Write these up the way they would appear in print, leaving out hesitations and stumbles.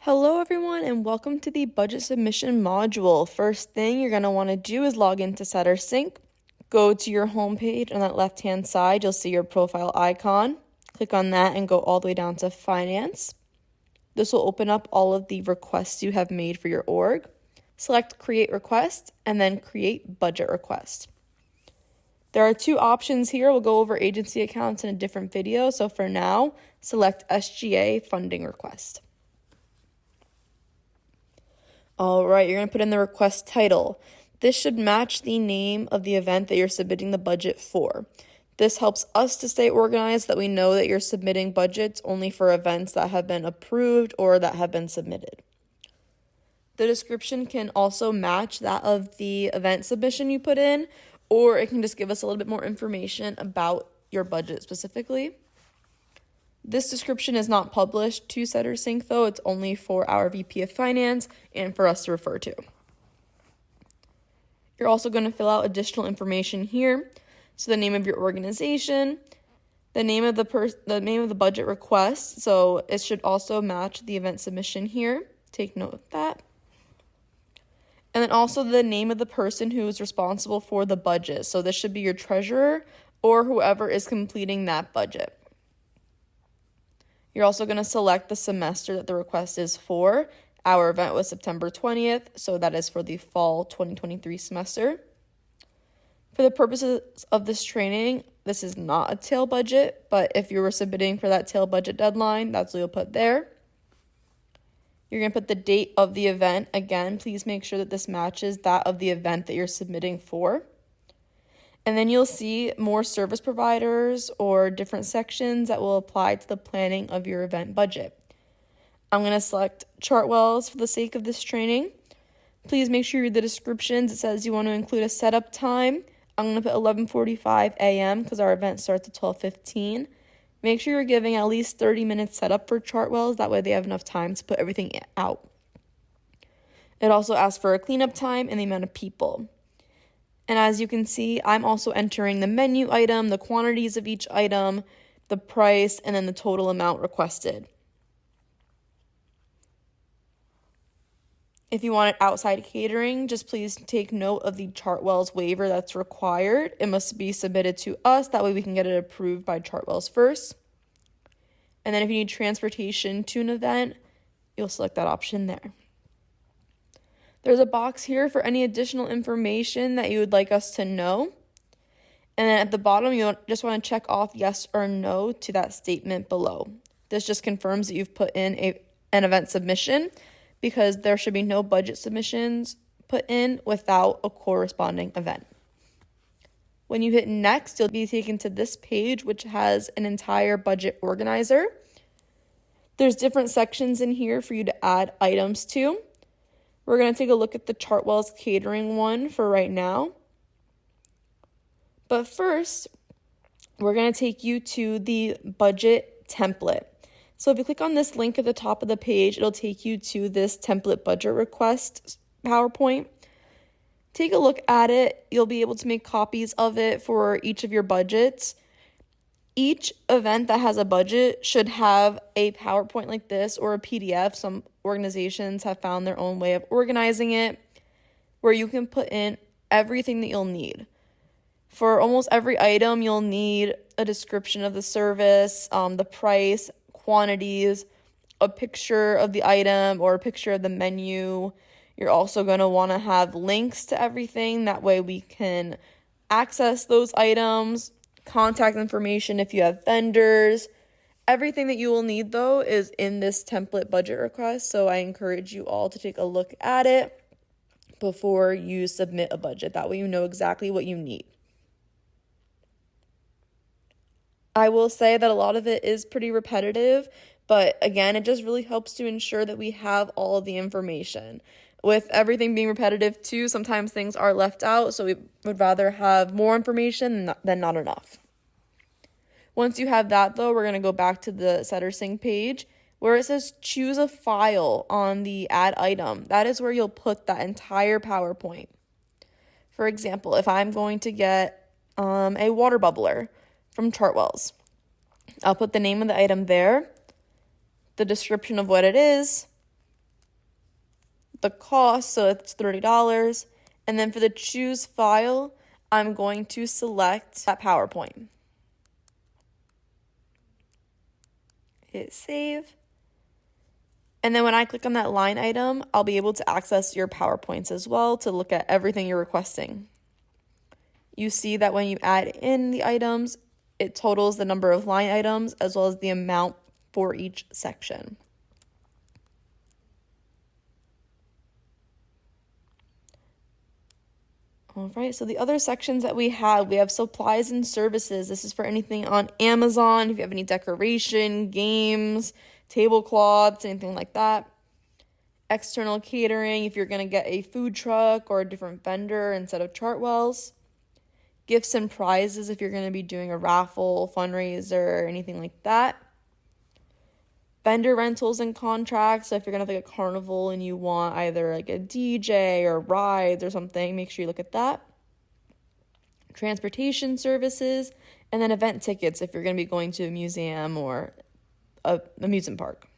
Hello everyone and welcome to the budget submission module. First thing you're going to want to do is log into SetterSync. Go to your home page on that left hand side, you'll see your profile icon. Click on that and go all the way down to Finance. This will open up all of the requests you have made for your org. Select Create Request and then Create Budget Request. There are two options here. We'll go over agency accounts in a different video. So for now, select SGA Funding Request. All right, you're going to put in the request title. This should match the name of the event that you're submitting the budget for. This helps us to stay organized, that we know that you're submitting budgets only for events that have been approved or that have been submitted. The description can also match that of the event submission you put in, or it can just give us a little bit more information about your budget specifically. This description is not published to SetterSync though, it's only for our VP of Finance and for us to refer to. You're also going to fill out additional information here. So the name of your organization, the name of the budget request, so it should also match the event submission here. Take note of that. And then also the name of the person who is responsible for the budget. So this should be your treasurer or whoever is completing that budget. You're also going to select the semester that the request is for. Our event was September 20th, so that is for the fall 2023 semester. For the purposes of this training, this is not a tail budget, but if you were submitting for that tail budget deadline, that's what you'll put there. You're going to put the date of the event. Again, please make sure that this matches that of the event that you're submitting for. And then you'll see more service providers or different sections that will apply to the planning of your event budget. I'm going to select Chartwells for the sake of this training. Please make sure you read the descriptions. It says you want to include a setup time. I'm going to put 11:45 a.m. because our event starts at 12:15. Make sure you're giving at least 30 minutes setup for Chartwells. That way they have enough time to put everything out. It also asks for a cleanup time and the amount of people. And as you can see, I'm also entering the menu item, the quantities of each item, the price, and then the total amount requested. If you wanted outside catering, just please take note of the Chartwells waiver that's required. It must be submitted to us. That way we can get it approved by Chartwells first. And then if you need transportation to an event, you'll select that option there. There's a box here for any additional information that you would like us to know. And then at the bottom, you just want to check off yes or no to that statement below. This just confirms that you've put in an event submission, because there should be no budget submissions put in without a corresponding event. When you hit next, you'll be taken to this page, which has an entire budget organizer. There's different sections in here for you to add items to. We're going to take a look at the Chartwells catering one for right now. But first, we're going to take you to the budget template. So if you click on this link at the top of the page, it'll take you to this template budget request PowerPoint. Take a look at it. You'll be able to make copies of it for each of your budgets. Each event that has a budget should have a PowerPoint like this or a PDF. Some organizations have found their own way of organizing it, where you can put in everything that you'll need. For almost every item, you'll need a description of the service, the price, quantities, a picture of the item or a picture of the menu. You're also going to want to have links to everything. That way we can access those items, contact information if you have vendors. Everything that you will need, though, is in this template budget request, so I encourage you all to take a look at it before you submit a budget. That way you know exactly what you need. I will say that a lot of it is pretty repetitive, but again, it just really helps to ensure that we have all of the information. With everything being repetitive too, sometimes things are left out, so we would rather have more information than not enough. Once you have that, though, we're going to go back to the SetterSync page where it says choose a file on the add item. That is where you'll put that entire PowerPoint. For example, if I'm going to get a water bubbler from Chartwells, I'll put the name of the item there, the description of what it is, the cost, so it's $30. And then for the choose file, I'm going to select that PowerPoint. Hit save. And then when I click on that line item, I'll be able to access your PowerPoints as well to look at everything you're requesting. You see that when you add in the items, it totals the number of line items as well as the amount for each section. All right, so the other sections that we have supplies and services. This is for anything on Amazon, if you have any decoration, games, tablecloths, anything like that. External catering, if you're going to get a food truck or a different vendor instead of Chartwell's. Gifts and prizes, if you're going to be doing a raffle, fundraiser, anything like that. Vendor rentals and contracts, so if you're going to have like a carnival and you want either like a DJ or rides or something, make sure you look at that. Transportation services, and then event tickets if you're going to be going to a museum or an amusement park.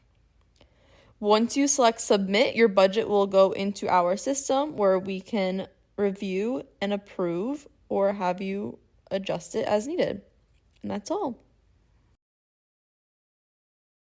Once you select submit, your budget will go into our system where we can review and approve or have you adjust it as needed. And that's all.